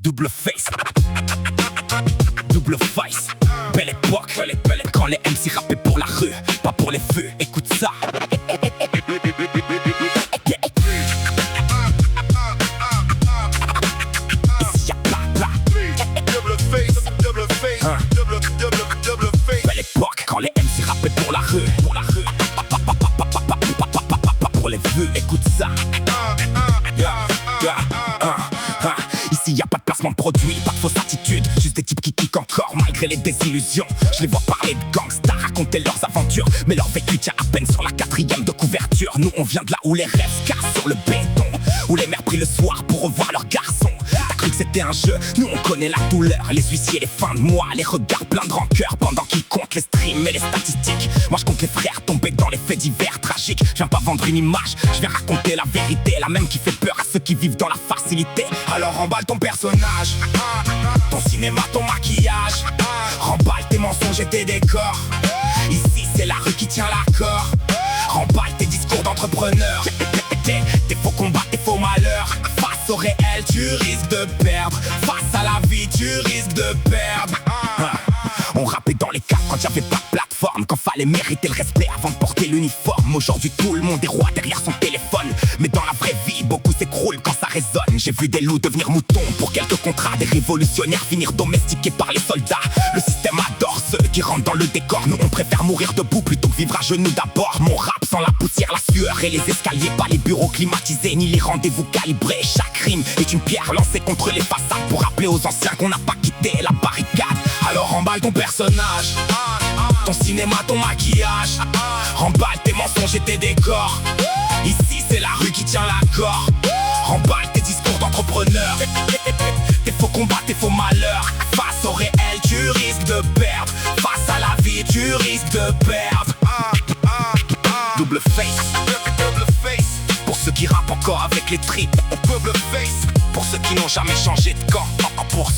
Double face, double face. Belle époque, quand les MC rappaient pour la rue, pas pour les feux. Écoute ça. Ici y'a plat. Double face, double face, double face. Belle époque, quand les MC rappaient pour la rue, pas pour les vœux. Écoute ça. Ici y'a pas de placement de produit, pas de fausse attitude, juste des types qui kickent encore malgré les désillusions. Je les vois parler de gangsters, raconter leurs aventures, mais leur vécu tient à peine sur la 4e de couverture. Nous on vient de là où les rêves se cassent sur le béton, où les mères prient le soir pour revoir leurs garçons. T'as cru que c'était un jeu, nous on connaît la douleur, les huissiers, les fins de mois, les regards pleins de rancœur, pendant qu'ils comptent les streams et les statistiques. Moi je compte les frères tombés dans les faits divers tragiques. Je viens pas vendre une image, je viens raconter la vérité, la même qui fait peur à ceux qui vivent dans la facilité. Alors remballe ton personnage, ton cinéma, ton maquillage, remballe tes mensonges et tes décors. Ici c'est la rue qui tient l'accord. Remballe tes discours d'entrepreneur, tes faux combats, tes faux malheurs. Face au réel tu risques de perdre, face à la vie tu risques de perdre. On rappait dans les caves quand y'avait pas de plateforme, quand fallait mériter le respect avant de porter l'uniforme. Aujourd'hui tout le monde est roi derrière son téléphone, mais dans la vraie vie beaucoup s'écroulent quand ça résonne. J'ai vu des loups devenir moutons pour quelques contrats, des révolutionnaires finir domestiqués par les soldats. Le système adore ceux qui rentrent dans le décor, nous on préfère mourir debout plutôt que vivre à genoux d'abord. Mon rap sans la poussière, la sueur et les escaliers, pas les bureaux climatisés ni les rendez-vous calibrés. Chaque rime est une pierre lancée contre les façades pour rappeler aux anciens qu'on n'a pas quitté la barricade. Alors remballe ton personnage, ton cinéma, ton maquillage, remballe tes mensonges et tes décors. Ici c'est la rue qui tient l'accord. Remballe tes discours d'entrepreneur, tes faux combats, tes faux malheurs. Face au réel tu risques de perdre, face à la vie tu risques de perdre. Double face, Double face, pour ceux qui rappent encore avec les tripes. double face, Pour ceux qui n'ont jamais changé de camp. Pour